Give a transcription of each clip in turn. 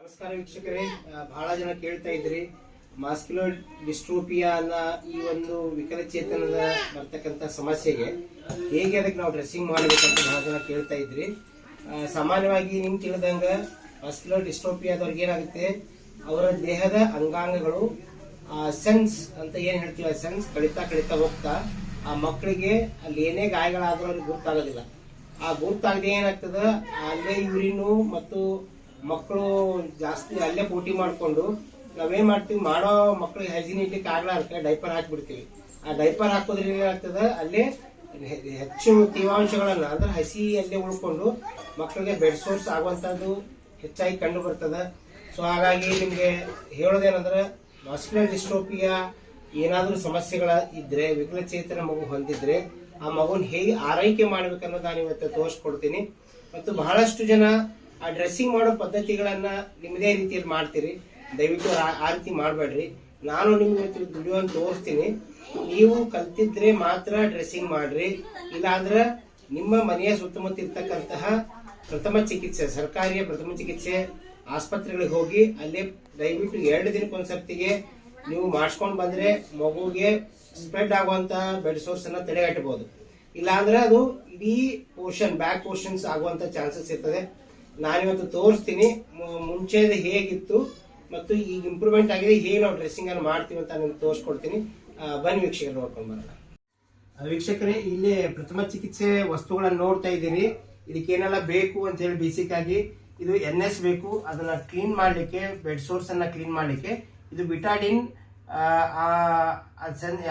ನಮಸ್ಕಾರ ವೀಕ್ಷಕರೇ, ಬಹಳ ಜನ ಕೇಳ್ತಾ ಇದ್ರಿ ಮಾಸ್ಕ್ಯುಲರ್ ಡಿಸ್ಟ್ರೋಫಿಯಾ ಅನ್ನ ಈ ಒಂದು ವಿಕಲಚೇತನದ ಬರ್ತಕ್ಕಂಥ ಸಮಸ್ಯೆಗೆ ಹೇಗೆ ಅದಕ್ಕೆ ನಾವು ಡ್ರೆಸ್ಸಿಂಗ್ ಮಾಡಬೇಕಂತ ಬಹಳ ಜನ ಕೇಳ್ತಾ ಇದ್ರಿ. ಸಾಮಾನ್ಯವಾಗಿ ನಿಮ್ಗೆ ತಿಳಿದಂಗ ಮಾಸ್ಕ್ಯುಲರ್ ಡಿಸ್ಟ್ರೋಫಿಯಾದವ್ರಿಗೆ ಏನಾಗುತ್ತೆ, ಅವರ ದೇಹದ ಅಂಗಾಂಗಗಳು ಸೆನ್ಸ್ ಅಂತ ಏನ್ ಹೇಳ್ತೀವಿ, ಸೆನ್ಸ್ ಕಳಿತಾ ಹೋಗ್ತಾ ಆ ಮಕ್ಕಳಿಗೆ ಅಲ್ಲಿ ಏನೇ ಗಾಯಗಳಾದ್ರೂ ಅವ್ರಿಗೆ ಗೊತ್ತಾಗೋದಿಲ್ಲ. ಆ ಗೊತ್ತಾಗದೆ ಏನಾಗ್ತದ, ಅಲ್ಲೇ ಯೂರಿನು ಮತ್ತು ಮಕ್ಕಳು ಜಾಸ್ತಿ ಅಲ್ಲೇ ಪೋಟಿ ಮಾಡ್ಕೊಂಡು ನಾವೇನ್ ಮಾಡ್ತೀವಿ, ಮಾಡೋ ಮಕ್ಕಳಿಗೆ ಹೈಜಿನ್ ಇಡ್ಲಿಕ್ಕೆ ಆಗ್ಲಾರ್ಕ ಡೈಪರ್ ಹಾಕ್ಬಿಡ್ತೀವಿ. ಆ ಡೈಪರ್ ಹಾಕೋದ್ರಿಂದ ಏನಾಗ್ತದ, ಅಲ್ಲೇ ಹೆಚ್ಚು ತೇವಾಂಶಗಳನ್ನ ಅಂದ್ರೆ ಹಸಿ ಅಲ್ಲೇ ಉಳ್ಕೊಂಡು ಮಕ್ಕಳಿಗೆ ಬೆಡ್ ಸೋರ್ಸ್ ಆಗುವಂತದ್ದು ಹೆಚ್ಚಾಗಿ ಕಂಡು ಬರ್ತದ. ಸೊ ಹಾಗಾಗಿ ನಿಮ್ಗೆ ಹೇಳೋದೇನಂದ್ರೆ, ಮಾಸ್ಕ್ಯುಲರ್ ಡಿಸ್ಟ್ರೋಫಿಯಾ ಏನಾದ್ರೂ ಸಮಸ್ಯೆಗಳ ಇದ್ರೆ, ವಿಕಲಚೇತನ ಮಗು ಹೊಂದಿದ್ರೆ ಆ ಮಗುನ ಹೇಗೆ ಆರೈಕೆ ಮಾಡ್ಬೇಕನ್ನೋದು ನಾನು ಇವತ್ತು ತೋರಿಸ್ಕೊಡ್ತೀನಿ. ಮತ್ತು ಬಹಳಷ್ಟು ಜನ ಆ ಡ್ರೆಸ್ಸಿಂಗ್ ಮಾಡೋ ಪದ್ಧತಿಗಳನ್ನ ನಿಮ್ಮದೇ ರೀತಿಯಲ್ಲಿ ಮಾಡ್ತೀರಿ. ದಯವಿಟ್ಟು ಆ ರೀತಿ ಮಾಡಬೇಡ್ರಿ. ನಾನು ನಿಮ್ಗೆ ವಿಡಿಯೋ ತೋರಿಸ್ತೀನಿ. ನೀವು ಕಲ್ತಿದ್ರೆ ಮಾತ್ರ ಡ್ರೆಸ್ಸಿಂಗ್ ಮಾಡ್ರಿ. ಇಲ್ಲಾಂದ್ರೆ ನಿಮ್ಮ ಮನೆಯ ಸುತ್ತಮುತ್ತ ಇರ್ತಕ್ಕಂತಹ ಪ್ರಥಮ ಚಿಕಿತ್ಸೆ, ಸರ್ಕಾರಿಯ ಪ್ರಥಮ ಚಿಕಿತ್ಸೆ ಆಸ್ಪತ್ರೆಗಳಿಗೆ ಹೋಗಿ ಅಲ್ಲೇ ದಯವಿಟ್ಟು 2 ದಿನಕ್ಕೊಂದ್ಸರ್ತಿಗೆ ನೀವು ಮಾಡಿಸ್ಕೊಂಡು ಬಂದ್ರೆ ಮಗುಗೆ ಸ್ಪ್ರೆಡ್ ಆಗುವಂತ ಬೆಡ್ ಸೋರ್ಸ್ ಅನ್ನ ತಡೆಗಟ್ಟಬಹುದು. ಇಲ್ಲಾಂದ್ರೆ ಅದು ಇಡೀ ಪೋರ್ಷನ್, ಬ್ಯಾಕ್ ಪೋರ್ಷನ್ಸ್ ಆಗುವಂತ ಚಾನ್ಸಸ್ ಇರ್ತದೆ. ನಾನಿವತ್ತು ತೋರಿಸ್ತೀನಿ ಮುಂಚೆದ ಹೇಗಿತ್ತು ಮತ್ತು ಈಗ ಇಂಪ್ರೂವ್ಮೆಂಟ್ ಆಗಿದೆ, ಹೇಗೆ ನಾವು ಡ್ರೆಸ್ಸಿಂಗ್ ಅನ್ನು ಮಾಡ್ತೀವಿ ಅಂತ ನಿಮ್ಗೆ ತೋರಿಸ್ಕೊಡ್ತೀನಿ. ಬನ್ನಿ ವೀಕ್ಷಕರು, ನೋಡ್ಕೊಂಡು ಬರೋಣ. ವೀಕ್ಷಕರೇ, ಇಲ್ಲಿ ಪ್ರಥಮ ಚಿಕಿತ್ಸೆ ವಸ್ತುಗಳನ್ನ ನೋಡ್ತಾ ಇದ್ದೀರಿ. ಇದಕ್ಕೇನೆಲ್ಲ ಬೇಕು ಅಂತ ಹೇಳಿ ಬೇಸಿಕ್ ಆಗಿ ಇದು NS ಬೇಕು, ಅದನ್ನ ಕ್ಲೀನ್ ಮಾಡ್ಲಿಕ್ಕೆ, ಬೆಡ್ ಸೋರ್ಸ್ ಅನ್ನ ಕ್ಲೀನ್ ಮಾಡ್ಲಿಕ್ಕೆ. ಇದು ಬಿಟಾಡಿನ್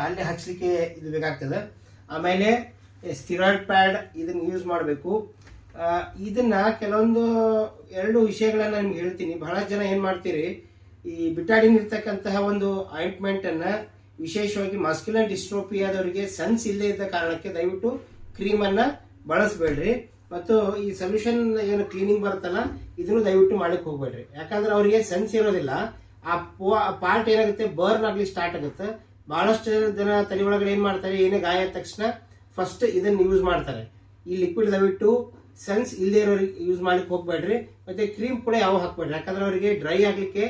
ಅಲ್ಲಿ ಹಚ್ಚಲಿಕ್ಕೆ ಇದು ಬೇಕಾಗ್ತದೆ. ಆಮೇಲೆ ಸ್ಟಿರಾಯ್ಡ್ ಪ್ಯಾಡ್ ಇದನ್ನ ಯೂಸ್ ಮಾಡಬೇಕು. ಇದನ್ನ ಕೆಲವೊಂದು 2 ವಿಷಯಗಳನ್ನ ನಿಮ್ಗೆ ಹೇಳ್ತೀನಿ. ಬಹಳ ಜನ ಏನ್ ಮಾಡ್ತೀರಿ, ಈ ಬಿಟಾಡಿನ್ ಇರ್ತಕ್ಕಂತಹ ಒಂದು ಆಯಿಂಟ್ಮೆಂಟ್ ಅನ್ನ ವಿಶೇಷವಾಗಿ ಮಾಸ್ಕ್ಯುಲರ್ ಡಿಸ್ಟ್ರೋಫಿಯಾದವರಿಗೆ ಸೆನ್ಸ್ ಇಲ್ಲದೆ ಇದ್ದ ಕಾರಣಕ್ಕೆ ದಯವಿಟ್ಟು ಕ್ರೀಮ್ ಅನ್ನ ಬಳಸಬೇಡ್ರಿ. ಮತ್ತು ಈ ಸೊಲ್ಯೂಷನ್ ಏನು ಕ್ಲೀನಿಂಗ್ ಬರುತ್ತಲ್ಲ, ಇದನ್ನು ದಯವಿಟ್ಟು ಮಾಡಕ್ಕೆ ಹೋಗ್ಬೇಡ್ರಿ. ಯಾಕಂದ್ರೆ ಅವರಿಗೆ ಸೆನ್ಸ್ ಇರೋದಿಲ್ಲ. ಆ ಪಾರ್ಟ್ ಏನಾಗುತ್ತೆ, ಬರ್ನ್ ಆಗ್ಲಿ ಸ್ಟಾರ್ಟ್ ಆಗುತ್ತೆ. ಬಹಳಷ್ಟು ಜನ ತಲೆ ಒಳಗಡೆ ಏನ್ ಮಾಡ್ತಾರೆ, ಏನೇ ಗಾಯ ಆದ ತಕ್ಷಣ ಫಸ್ಟ್ ಇದನ್ನ ಯೂಸ್ ಮಾಡ್ತಾರೆ. ಈ ಲಿಕ್ವಿಡ್ ದಯವಿಟ್ಟು ಸೆನ್ಸ್ ಇಲ್ಲದೆ ಇರೋರಿಗೆ ಯೂಸ್ ಮಾಡ್ಲಿಕ್ಕೆ ಹೋಗ್ಬೇಡ್ರಿ. ಮತ್ತೆ ಕ್ರೀಮ್ ಕೂಡ ಯಾವ ಹಾಕ್ಬೇಡ್ರಿ, ಯಾಕಂದ್ರೆ ಅವರಿಗೆ ಡ್ರೈ ಆಗ್ಲಿಕ್ಕೆ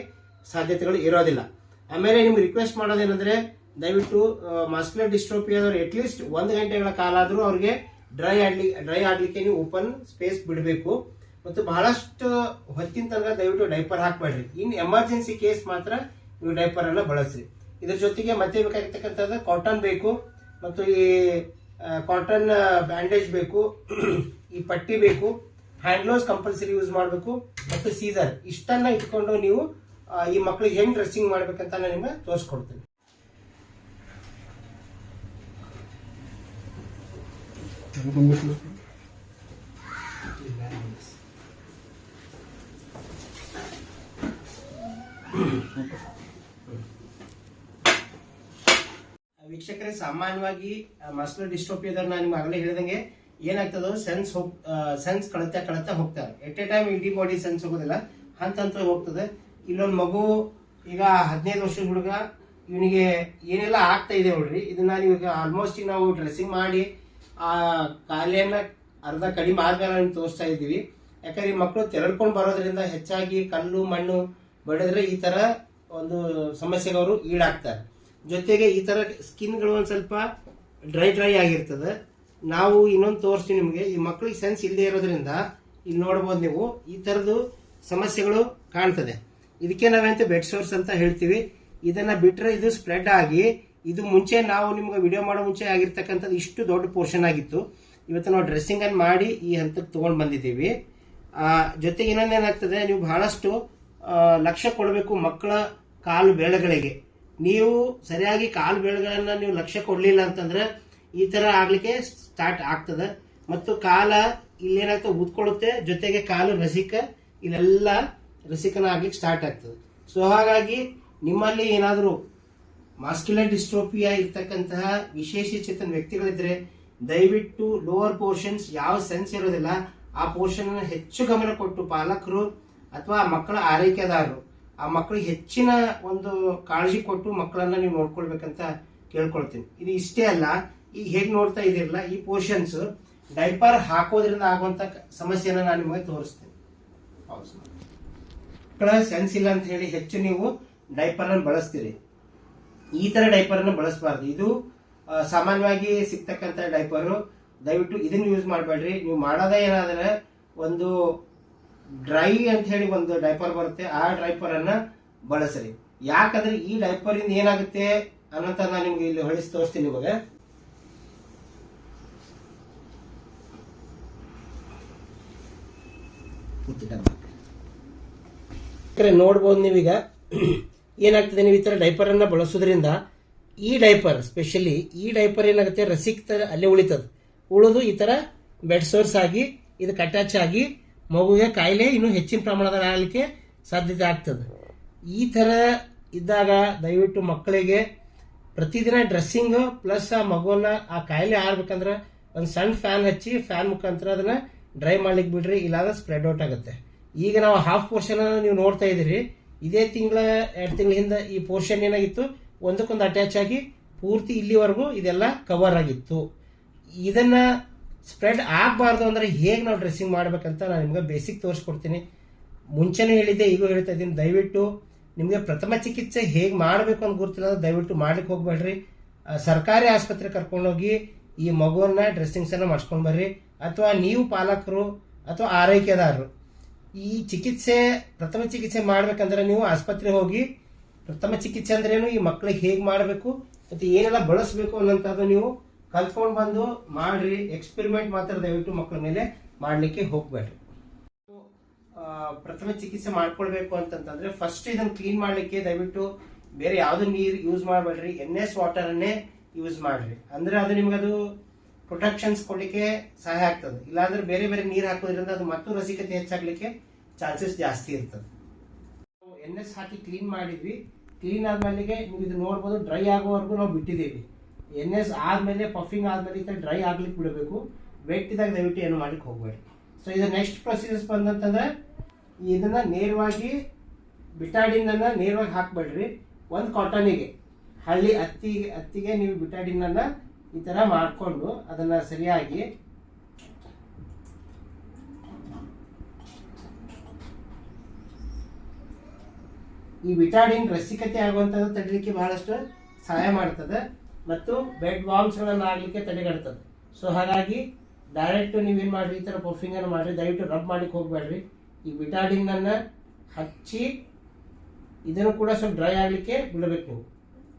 ಸಾಧ್ಯತೆಗಳು ಇರೋದಿಲ್ಲ. ಆಮೇಲೆ ನಿಮ್ಗೆ ರಿಕ್ವೆಸ್ಟ್ ಮಾಡೋದೇನಂದ್ರೆ, ದಯವಿಟ್ಟು ಮಾಸ್ಕ್ಯುಲರ್ ಡಿಸ್ಟ್ರೋಫಿಯಾದವ್ರು ಅಟ್ಲೀಸ್ಟ್ 1 ಗಂಟೆಗಳ ಕಾಲ ಆದ್ರೂ ಅವ್ರಿಗೆ ಡ್ರೈ ಆಗ್ಲಿಕ್ಕೆ ನೀವು ಓಪನ್ ಸ್ಪೇಸ್ ಬಿಡಬೇಕು. ಮತ್ತು ಬಹಳಷ್ಟು ಹೊತ್ತಿನ ತನಕ ದಯವಿಟ್ಟು ಡೈಪರ್ ಹಾಕ್ಬೇಡ್ರಿ. ಇನ್ ಎಮರ್ಜೆನ್ಸಿ ಕೇಸ್ ಮಾತ್ರ ನೀವು ಡೈಪರ್ ಅನ್ನ ಬಳಸ್ರಿ. ಇದ್ರ ಜೊತೆಗೆ ಮತ್ತೆ ಬೇಕಾಗಿರ್ತಕ್ಕಂಥದ್ದು ಕಾಟನ್ ಬೇಕು, ಮತ್ತು ಈ ಕಾಟನ್ ಬ್ಯಾಂಡೇಜ್ ಬೇಕು, ಈ ಪಟ್ಟಿ ಬೇಕು, ಹ್ಯಾಂಡ್ ಗ್ಲೌಸ್ ಕಂಪಲ್ಸರಿ ಯೂಸ್ ಮಾಡಬೇಕು, ಮತ್ತು ಸೀಸರ್. ಇಷ್ಟನ್ನ ಇಟ್ಕೊಂಡು ನೀವು ಈ ಮಕ್ಕಳಿಗೆ ಹೆಂಗ್ ಡ್ರೆಸ್ಸಿಂಗ್ ಮಾಡ್ಬೇಕಂತ ನಾನು ನಿಮ್ಗೆ ತೋರಿಸ್ಕೊಡ್ತೀನಿ. ವೀಕ್ಷಕರೇ, ಸಾಮಾನ್ಯವಾಗಿ ಮಾಸ್ಕ್ಯುಲರ್ ಡಿಸ್ಟ್ರೋಫಿಯಾದವ್ರು ನಾನು ನಿಮ್ಗೆ ಆಗಲೇ ಹೇಳಿದಂಗೆ ಏನಾಗ್ತದೋ, ಸೆನ್ಸ್ ಕಳತಾ ಹೋಗ್ತಾರೆ. ಎಟ್ ಎ ಟೈಮ್ ಇಡೀ ಬಾಡಿ ಸೆನ್ಸ್ ಹೋಗೋದಿಲ್ಲ, ಹಂತ ಹೋಗ್ತದೆ. ಇಲ್ಲೊಂದು ಮಗು ಈಗ 15 ವರ್ಷದ ಹುಡುಗ, ಇವನಿಗೆ ಏನೆಲ್ಲ ಆಗ್ತಾ ಇದೆ ನೋಡ್ರಿ. ಇದನ್ನ ನೀವು ಆಲ್ಮೋಸ್ಟ್ ಈಗ ನಾವು ಡ್ರೆಸ್ಸಿಂಗ್ ಮಾಡಿ ಆ ಕಾಲೆಯನ್ನ ಅರ್ಧ ಕಡಿಮೆ ಆದ್ಮೇಲೆ ತೋರಿಸ್ತಾ ಇದ್ದೀವಿ. ಯಾಕಂದ್ರೆ ಈ ಮಕ್ಕಳು ತೆರಳ್ಕೊಂಡು ಬರೋದ್ರಿಂದ ಹೆಚ್ಚಾಗಿ ಕಲ್ಲು ಮಣ್ಣು ಬಡಿದ್ರೆ ಈ ತರ ಒಂದು ಸಮಸ್ಯೆಗೆ ಅವರು ಈಡಾಗ್ತಾರೆ. ಜೊತೆಗೆ ಈ ತರ ಸ್ಕಿನ್ಗಳು ಒಂದ್ ಸ್ವಲ್ಪ ಡ್ರೈ ಆಗಿರ್ತದೆ. ನಾವು ಇನ್ನೊಂದು ತೋರಿಸ್ತೀವಿ ನಿಮ್ಗೆ. ಈ ಮಕ್ಕಳಿಗೆ ಸೆನ್ಸ್ ಇಲ್ಲದೆ ಇರೋದ್ರಿಂದ ಇಲ್ಲಿ ನೋಡಬಹುದು ನೀವು, ಈ ತರದ್ದು ಸಮಸ್ಯೆಗಳು ಕಾಣ್ತದೆ. ಇದಕ್ಕೆ ನಾವಂತ ಬೆಡ್ ಸೋರ್ಸ್ ಅಂತ ಹೇಳ್ತೀವಿ. ಇದನ್ನ ಬಿಟ್ರೆ ಇದು ಸ್ಪ್ರೆಡ್ ಆಗಿ, ಇದು ಮುಂಚೆ ನಾವು ನಿಮ್ಗೆ ವಿಡಿಯೋ ಮಾಡೋ ಮುಂಚೆ ಆಗಿರ್ತಕ್ಕಂಥದ್ದು ಇಷ್ಟು ದೊಡ್ಡ ಪೋರ್ಷನ್ ಆಗಿತ್ತು. ಇವತ್ತು ನಾವು ಡ್ರೆಸ್ಸಿಂಗ್ ಅನ್ನು ಮಾಡಿ ಈ ಹಂತಕ್ಕೆ ತಗೊಂಡ್ ಬಂದಿದ್ದೀವಿ. ಜೊತೆಗೆ ಇನ್ನೊಂದೇನಾಗ್ತದೆ, ನೀವು ಬಹಳಷ್ಟು ಲಕ್ಷ್ಯ ಕೊಡಬೇಕು ಮಕ್ಕಳ ಕಾಲು ಬೆರಳುಗಳಿಗೆ. ನೀವು ಸರಿಯಾಗಿ ಕಾಲು ಬೆರಳುಗಳನ್ನ ನೀವು ಲಕ್ಷ್ಯ ಕೊಡ್ಲಿಲ್ಲ ಅಂತಂದ್ರೆ ಈ ತರ ಆಗ್ಲಿಕ್ಕೆ ಸ್ಟಾರ್ಟ್ ಆಗ್ತದೆ. ಮತ್ತು ಕಾಲ ಇಲ್ಲೇನಾಗ್ತದೆ, ಊದ್ಕೊಳ್ಳುತ್ತೆ. ಜೊತೆಗೆ ಕಾಲು ಇಲ್ಲೆಲ್ಲ ರಸಿಕನ ಆಗ್ಲಿಕ್ಕೆ ಸ್ಟಾರ್ಟ್ ಆಗ್ತದೆ. ಸೊ ಹಾಗಾಗಿ ನಿಮ್ಮಲ್ಲಿ ಏನಾದರೂ ಮಾಸ್ಕ್ಯುಲರ್ ಡಿಸ್ಟ್ರೋಫಿಯಾ ಇರ್ತಕ್ಕಂತಹ ವಿಶೇಷಚೇತನ ವ್ಯಕ್ತಿಗಳಿದ್ರೆ ದಯವಿಟ್ಟು ಲೋವರ್ ಪೋರ್ಷನ್ಸ್ ಯಾವ ಸೆನ್ಸ್ ಇರೋದಿಲ್ಲ ಆ ಪೋರ್ಷನ್ ಹೆಚ್ಚು ಗಮನ ಕೊಟ್ಟು ಪಾಲಕರು ಅಥವಾ ಮಕ್ಕಳ ಆರೈಕೆದಾರರು ಆ ಮಕ್ಕಳಿಗೆ ಹೆಚ್ಚಿನ ಒಂದು ಕಾಳಜಿ ಕೊಟ್ಟು ಮಕ್ಕಳನ್ನ ನೀವು ನೋಡ್ಕೊಳ್ಬೇಕಂತ ಕೇಳ್ಕೊಳ್ತೀನಿ. ಇದು ಇಷ್ಟೇ ಅಲ್ಲ, ಈಗ ಹೇಗೆ ನೋಡ್ತಾ ಇದಿರಲ್ಲ, ಈ ಪೋರ್ಷನ್ಸ್ ಡೈಪರ್ ಹಾಕೋದ್ರಿಂದ ಆಗುವಂತ ಸಮಸ್ಯೆನ ನಾನು ನಿಮಗೆ ತೋರಿಸ್ತೀನಿ. ಮಕ್ಕಳ ಸೆನ್ಸ್ ಇಲ್ಲ ಅಂತ ಹೇಳಿ ಹೆಚ್ಚು ನೀವು ಡೈಪರ್ ಅನ್ನು ಬಳಸ್ತೀರಿ. ಈ ತರ ಡೈಪರ್ ಅನ್ನು ಬಳಸಬಾರ್ದು. ಇದು ಸಾಮಾನ್ಯವಾಗಿ ಸಿಗ್ತಕ್ಕಂಥ ಡೈಪರ್. ದಯವಿಟ್ಟು ಇದನ್ನ ಯೂಸ್ ಮಾಡಬೇಡ್ರಿ. ನೀವು ಮಾಡೋದೇ ಏನಾದ್ರೆ ಒಂದು ಡ್ರೈ ಅಂತ ಹೇಳಿ ಒಂದು ಡೈಪರ್ ಬರುತ್ತೆ, ಆ ಡೈಪರ್ ಅನ್ನ ಬಳಸ್ರಿ. ಯಾಕಂದ್ರೆ ಈ ಡೈಪರ್ ಇಂದ ಏನಾಗುತ್ತೆ ಅನ್ನೋಂತ ನಾನು ನಿಮ್ಗೆ ಇಲ್ಲಿ ಹೊಳಿಸಿ ತೋರಿಸ್ತೀನಿ. ನಿಮಗೆ ನೋಡ್ಬೋದು ನೀವೀಗ ಏನಾಗ್ತದೆ. ನೀವು ಈ ತರ ಡೈಪರ್ ಅನ್ನ ಬಳಸೋದ್ರಿಂದ ಈ ಡೈಪರ್ ಸ್ಪೆಷಲಿ ಈ ಡೈಪರ್ ಏನಾಗುತ್ತೆ ರಸಿಕ್ತ ಅಲ್ಲೇ ಉಳಿದು ಈ ತರ ಬೆಡ್ ಸೋರ್ಸ್ ಆಗಿ ಇದಕ್ಕೆ ಅಟ್ಯಾಚ್ ಆಗಿ ಮಗುವಿಗೆ ಕಾಯಿಲೆ ಇನ್ನೂ ಹೆಚ್ಚಿನ ಪ್ರಮಾಣದಲ್ಲಿ ಆಗಲಿಕ್ಕೆ ಸಾಧ್ಯತೆ ಆಗ್ತದೆ. ಈ ತರ ಇದ್ದಾಗ ದಯವಿಟ್ಟು ಮಕ್ಕಳಿಗೆ ಪ್ರತಿದಿನ ಡ್ರೆಸ್ಸಿಂಗ್ ಪ್ಲಸ್ ಆ ಮಗುವನ್ನ ಆ ಕಾಯಿಲೆ ಆರ್ಬೇಕಂದ್ರೆ ಒಂದು ಸಣ್ಣ ಫ್ಯಾನ್ ಹಚ್ಚಿ ಫ್ಯಾನ್ ಮುಖಾಂತರ ಅದನ್ನ ಡ್ರೈ ಮಾಡ್ಲಿಕ್ಕೆ ಬಿಡ್ರಿ, ಇಲ್ಲಾಂದ್ರೆ ಸ್ಪ್ರೆಡ್ ಔಟ್ ಆಗುತ್ತೆ. ಈಗ ನಾವು ಹಾಫ್ ಪೋರ್ಷನ್ ನೀವು ನೋಡ್ತಾ ಇದ್ದೀರಿ. ಇದೇ ತಿಂಗಳ 2 ತಿಂಗಳ ಹಿಂದೆ ಈ ಪೋರ್ಷನ್ ಏನಾಗಿತ್ತು ಒಂದಕ್ಕೊಂದು ಅಟ್ಯಾಚ್ ಆಗಿ ಪೂರ್ತಿ ಇಲ್ಲಿವರೆಗೂ ಇದೆಲ್ಲ ಕವರ್ ಆಗಿತ್ತು. ಇದನ್ನ ಸ್ಪ್ರೆಡ್ ಆಗಬಾರ್ದು ಅಂದ್ರೆ ಹೇಗೆ ನಾವು ಡ್ರೆಸ್ಸಿಂಗ್ ಮಾಡ್ಬೇಕಂತ ನಾನು ನಿಮ್ಗೆ ಬೇಸಿಕ್ ತೋರಿಸ್ಕೊಡ್ತೀನಿ. ಮುಂಚೆನೂ ಹೇಳಿದ್ದೆ, ಈಗೂ ಹೇಳ್ತಾ ಇದ್ದೀನಿ. ದಯವಿಟ್ಟು ನಿಮಗೆ ಪ್ರಥಮ ಚಿಕಿತ್ಸೆ ಹೇಗೆ ಮಾಡಬೇಕು ಅಂತ ಗೊತ್ತಿಲ್ಲ, ದಯವಿಟ್ಟು ಮಾಡ್ಲಿಕ್ಕೆ ಹೋಗ್ಬೇಡ್ರಿ. ಸರ್ಕಾರಿ ಆಸ್ಪತ್ರೆ ಕರ್ಕೊಂಡೋಗಿ ಈ ಮಗುವನ್ನ ಡ್ರೆಸ್ಸಿಂಗ್ಸ್ ಅನ್ನ ಮಾಡಿಸ್ಕೊಂಡ್ ಬರ್ರಿ. ಅಥವಾ ನೀವು ಪಾಲಕರು ಅಥವಾ ಆರೈಕೆದಾರರು ಈ ಚಿಕಿತ್ಸೆ ಪ್ರಥಮ ಚಿಕಿತ್ಸೆ ಮಾಡ್ಬೇಕಂದ್ರೆ ನೀವು ಆಸ್ಪತ್ರೆ ಹೋಗಿ ಪ್ರಥಮ ಚಿಕಿತ್ಸೆ ಅಂದ್ರೇನು, ಈ ಮಕ್ಕಳಿಗೆ ಹೇಗೆ ಮಾಡಬೇಕು ಮತ್ತೆ ಏನೆಲ್ಲ ಬಳಸಬೇಕು ಅನ್ನೋಂಥದ್ದು ನೀವು ಕಲ್ತ್ಕೊಂಡು ಬಂದು ಮಾಡ್ರಿ. ಎಕ್ಸ್ಪೆರಿಮೆಂಟ್ ಮಾತ್ರ ದಯವಿಟ್ಟು ಮಕ್ಕಳ ಮೇಲೆ ಮಾಡ್ಲಿಕ್ಕೆ ಹೋಗ್ಬೇಡ್ರಿ. ಪ್ರಥಮ ಚಿಕಿತ್ಸೆ ಮಾಡ್ಕೊಳ್ಬೇಕು ಅಂತಂದ್ರೆ ಫಸ್ಟ್ ಇದನ್ನ ಕ್ಲೀನ್ ಮಾಡ್ಲಿಕ್ಕೆ ದಯವಿಟ್ಟು ಬೇರೆ ಯಾವ್ದು ನೀರು ಯೂಸ್ ಮಾಡಬೇಡ್ರಿ. NS ವಾಟರ್ ಅನ್ನೇ ಯೂಸ್ ಮಾಡ್ರಿ. ಅಂದ್ರೆ ಅದು ನಿಮ್ಗದು ಪ್ರೊಟೆಕ್ಷನ್ಸ್ ಕೊಡ್ಲಿಕ್ಕೆ ಸಹಾಯ ಆಗ್ತದೆ. ಇಲ್ಲಾಂದ್ರೆ ಬೇರೆ ಬೇರೆ ನೀರು ಹಾಕೋದ್ರಿಂದ ಅದು ಮತ್ತು ರಸಿಕತೆ ಹೆಚ್ಚಾಗ್ಲಿಕ್ಕೆ ಚಾನ್ಸಸ್ ಜಾಸ್ತಿ ಇರ್ತದೆ. NS ಹಾಕಿ ಕ್ಲೀನ್ ಮಾಡಿದ್ವಿ. ಕ್ಲೀನ್ ಆದ್ಮೇಲೆ ನೀವು ಇದು ನೋಡ್ಬೋದು, ಡ್ರೈ ಆಗೋವರೆಗೂ ನಾವು ಬಿಟ್ಟಿದ್ದೀವಿ. NS ಆದ್ಮೇಲೆ ಪಫಿಂಗ್ ಆದ್ಮೇಲೆ ಡ್ರೈ ಆಗ್ಲಿಕ್ಕೆ ಬಿಡಬೇಕು. ವೆಟ್ ಇದ್ದಾಗ ದಯವಿಟ್ಟು ಏನು ಮಾಡ್ಲಿಕ್ಕೆ ಹೋಗ್ಬೇಡಿ. ಸೊ ಇದು ನೆಕ್ಸ್ಟ್ ಪ್ರೊಸೀಜರ್ಸ್ ಬಂದಂತಂದ್ರೆ ಇದನ್ನ ನೇರವಾಗಿ ಬಿಟಾಡಿನ್ ಅನ್ನ ನೇರವಾಗಿ ಹಾಕ್ಬೇಡ್ರಿ. ಒಂದು ಕಾಟನಿಗೆ ಹಳ್ಳಿ ಹತ್ತಿಗೆ ನೀವು ಬಿಟಾಡಿನ್ ಅನ್ನ ಈ ತರ ಮಾಡ್ಕೊಂಡು ಅದನ್ನ ಸರಿಯಾಗಿ ಈ ಬಿಟಾಡಿನ್ ರಸಿಕತೆ ಆಗುವಂತದ್ದು ತಡೀಲಿಕ್ಕೆ ಬಹಳಷ್ಟು ಸಹಾಯ ಮಾಡ್ತದೆ ಮತ್ತು ಬೆಡ್ ವಾರ್ಮ್ಸ್ ಗಳನ್ನ ಆಗ್ಲಿಕ್ಕೆ ತಡೆಗಟ್ತದೆ. ಸೊ ಹಾಗಾಗಿ ಡೈರೆಕ್ಟ್ ನೀವೇನ್ ಮಾಡ್ರಿ, ಈ ತರ ಪಫಿಂಗ್ ಅನ್ನು ಮಾಡ್ರಿ. ದಯವಿಟ್ಟು ರಬ್ ಮಾಡ್ಲಿಕ್ಕೆ ಹೋಗ್ಬೇಡ್ರಿ. ಈ ಬಿಟಾಡಿನ್ ಅನ್ನ ಹಚ್ಚಿ ಇದನ್ನು ಕೂಡ ಸ್ವಲ್ಪ ಡ್ರೈ ಆಗ್ಲಿಕ್ಕೆ ಬಿಡಬೇಕು.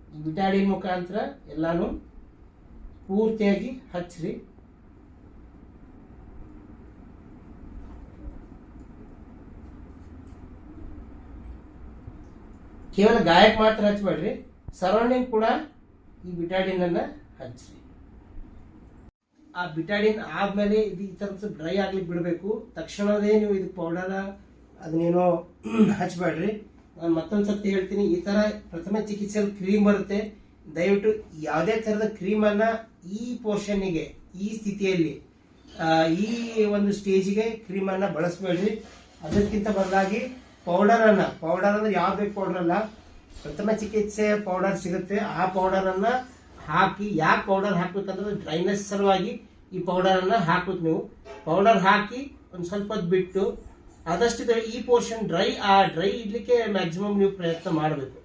ನೀವು ಈ ಬಿಟಾಡಿನ್ ಮುಖಾಂತರ ಎಲ್ಲಾನು ಪೂರ್ತಿಯಾಗಿ ಹಚ್ಚ್ರಿ. ಕೇವಲ ಗಾಯಕ್ಕೆ ಮಾತ್ರ ಹಚ್ಚಬೇಡ್ರಿ, ಸರೌಂಡಿಂಗ್ ಕೂಡ ಈ ಬಿಟಾಡಿನ್ ಅನ್ನ ಹಚ್ಚ್ರಿ. ಆ ಬಿಟಾಡಿನ್ ಆದ್ಮೇಲೆ ಇದು ಈ ತರ ಡ್ರೈ ಆಗ್ಲಿಕ್ಕೆ ಬಿಡಬೇಕು. ತಕ್ಷಣವೇ ನೀವು ಇದು ಪೌಡರ್ ಅದನ್ನೇನೋ ಹಚ್ಬೇಡ್ರಿ. ನಾನು ಮತ್ತೊಂದ್ಸರ್ತಿ ಹೇಳ್ತೀನಿ, ಈ ತರ ಪ್ರಥಮ ಚಿಕಿತ್ಸೆಯಲ್ಲಿ ಕ್ರೀಮ್ ಬರುತ್ತೆ. ದಯವಿಟ್ಟು ಯಾವುದೇ ತರದ ಕ್ರೀಮ್ ಅನ್ನ ಈ ಪೋರ್ಷನ್ಗೆ ಈ ಸ್ಥಿತಿಯಲ್ಲಿ ಈ ಒಂದು ಸ್ಟೇಜಿಗೆ ಕ್ರೀಮ್ ಅನ್ನ ಬಳಸಬೇಡ್ರಿ. ಅದಕ್ಕಿಂತ ಬದಲಾಗಿ ಪೌಡರ್ ಅಂದ್ರೆ ಯಾವ ಬೇಕು ಪೌಡರ್ ಅಲ್ಲ, ಪ್ರಥಮ ಚಿಕಿತ್ಸೆ ಪೌಡರ್ ಸಿಗುತ್ತೆ. ಆ ಪೌಡರ್ ಅನ್ನ ಹಾಕಿ, ಯಾಕೆ ಪೌಡರ್ ಹಾಕ್ಬೇಕಂದ್ರೆ ಡ್ರೈನೆಸ್ ಸಲುವಾಗಿ ಈ ಪೌಡರ್ ಅನ್ನ ಹಾಕ್ಬೇಕು. ನೀವು ಪೌಡರ್ ಹಾಕಿ ಒಂದ್ ಸ್ವಲ್ಪ ಹೊತ್ತು ಬಿಟ್ಟು ಆದಷ್ಟು ಈ ಪೋರ್ಷನ್ ಡ್ರೈ ಇಡ್ಲಿಕ್ಕೆ ಮ್ಯಾಕ್ಸಿಮಮ್ ನೀವು ಪ್ರಯತ್ನ ಮಾಡಬೇಕು.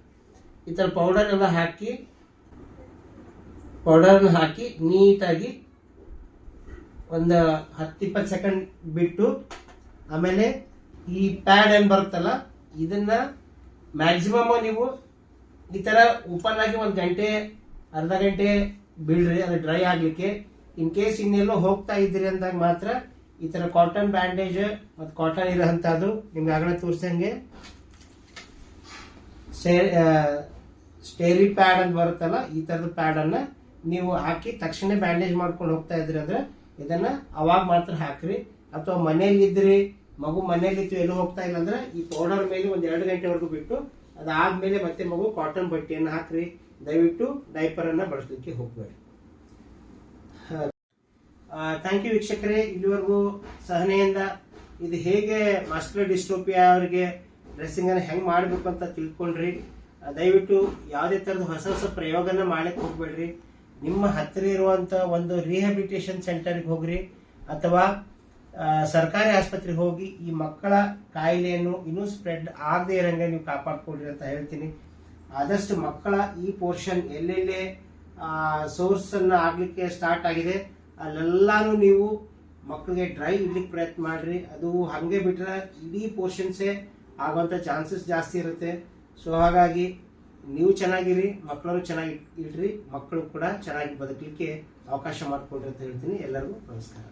ಈ ತರ ಪೌಡರ್ ಎಲ್ಲ ಹಾಕಿ ನೀಟಾಗಿ ಒಂದು 10-20 ಸೆಕೆಂಡ್ ಬಿಟ್ಟು ಆಮೇಲೆ ಈ ಪ್ಯಾಡ್ ಏನ್ ಬರುತ್ತಲ್ಲ ಇದನ್ನ ಮ್ಯಾಕ್ಸಿಮಮ್ ನೀವು ಈ ತರ ಓಪನ್ ಆಗಿ 1 ಗಂಟೆ ಅರ್ಧ ಗಂಟೆ ಬಿಡ್ರಿ, ಅದು ಡ್ರೈ ಆಗ್ಲಿಕ್ಕೆ. ಇನ್ ಕೇಸ್ ಇನ್ನೆಲ್ಲೋ ಹೋಗ್ತಾ ಇದ್ದೀರಿ ಅಂದಾಗ ಮಾತ್ರ ಈ ತರ ಕಾಟನ್ ಬ್ಯಾಂಡೇಜ್ ಮತ್ತು ಕಾಟನ್ ಇರೋಂಥದ್ದು ನಿಮ್ಗೆ ಆಗಲೇ ತೋರಿಸಂಗೆ ಸ್ಟೇರಿ ಪ್ಯಾಡ್ ಅಂತ ಬರುತ್ತಲ್ಲ, ಈ ತರದ ಪ್ಯಾಡ್ ಅನ್ನ ನೀವು ಹಾಕಿ ತಕ್ಷಣ ಬ್ಯಾಂಡೇಜ್ ಮಾಡ್ಕೊಂಡು ಹೋಗ್ತಾ ಇದ್ರಿ ಅಂದ್ರೆ ಇದನ್ನ ಅವಾಗ ಮಾತ್ರ ಹಾಕ್ರಿ. ಅಥವಾ ಮನೇಲಿ ಇದ್ರಿ, ಮಗು ಮನೇಲಿತ್ತು ಎಲ್ಲೂ ಹೋಗ್ತಾ ಇಲ್ಲ ಅಂದ್ರೆ ಈ ಪೌಡರ್ ಮೇಲೆ 1-2 ಗಂಟೆವರೆಗೂ ಬಿಟ್ಟು ಅದಾದ್ಮೇಲೆ ಮತ್ತೆ ಮಗು ಕಾಟನ್ ಬಟ್ಟೆಯನ್ನು ಹಾಕ್ರಿ. ದಯವಿಟ್ಟು ಡೈಪರ್ ಅನ್ನ ಬಳಸಲಿಕ್ಕೆ ಹೋಗ್ಬೇಡಿ. ಥ್ಯಾಂಕ್ ಯು ವೀಕ್ಷಕರೇ, ಇಲ್ಲಿವರೆಗೂ ಸಹನೆಯಿಂದ ಇದು ಹೇಗೆ ಮಸ್ಕ್ಯುಲರ್ ಡಿಸ್ಟ್ರೋಫಿಯಾ ಅವರಿಗೆ ಡ್ರೆಸ್ಸಿಂಗ್ ಅನ್ನು ಹೆಂಗ್ ಮಾಡಬೇಕು ಅಂತ ತಿಳ್ಕೊಂಡ್ರಿ. ದಯವಿಟ್ಟು ಯಾವುದೇ ತರದ ಹೊಸ ಪ್ರಯೋಗನ ಮಾಡಕ್ಕೆ ಹೋಗ್ಬೇಡ್ರಿ. ನಿಮ್ಮ ಹತ್ತಿರ ಇರುವಂತ ಒಂದು ರಿಹ್ಯಾಬಿಲಿಟೇಷನ್ ಸೆಂಟರ್ಗೆ ಹೋಗ್ರಿ ಅಥವಾ ಸರ್ಕಾರಿ ಆಸ್ಪತ್ರೆಗೆ ಹೋಗಿ ಈ ಮಕ್ಕಳ ಕಾಯಿಲೆಯನ್ನು ಇನ್ನೂ ಸ್ಪ್ರೆಡ್ ಆಗದೆ ಇರಂಗೆ ನೀವು ಕಾಪಾಡ್ಕೊಳ್ರಿ ಅಂತ ಹೇಳ್ತೀನಿ. ಆದಷ್ಟು ಮಕ್ಕಳ ಈ ಪೋರ್ಷನ್ ಎಲ್ಲೆಲ್ಲೇ ಸೋರ್ಸ್ ಅನ್ನ ಆಗ್ಲಿಕ್ಕೆ ಸ್ಟಾರ್ಟ್ ಆಗಿದೆ ಅಲ್ಲೆಲ್ಲಾನು ನೀವು ಮಕ್ಕಳಿಗೆ ಡ್ರೈ ಇಡ್ಲಿಕ್ಕೆ ಪ್ರಯತ್ನ ಮಾಡ್ರಿ. ಅದು ಹಂಗೆ ಬಿಟ್ರೆ ಇಡೀ ಪೋರ್ಷನ್ಸೇ ಆಗುವಂತ ಚಾನ್ಸಸ್ ಜಾಸ್ತಿ ಇರುತ್ತೆ. ಸೊ ಹಾಗಾಗಿ ನೀವು ಚೆನ್ನಾಗಿರಿ, ಮಕ್ಕಳನ್ನು ಚೆನ್ನಾಗಿ ಇಡ್ರಿ, ಮಕ್ಕಳು ಕೂಡ ಚೆನ್ನಾಗಿ ಬದುಕಲಿಕ್ಕೆ ಅವಕಾಶ ಮಾಡಿಕೊಡ್ರಿ ಅಂತ ಹೇಳ್ತೀನಿ. ಎಲ್ಲರಿಗೂ ನಮಸ್ಕಾರ.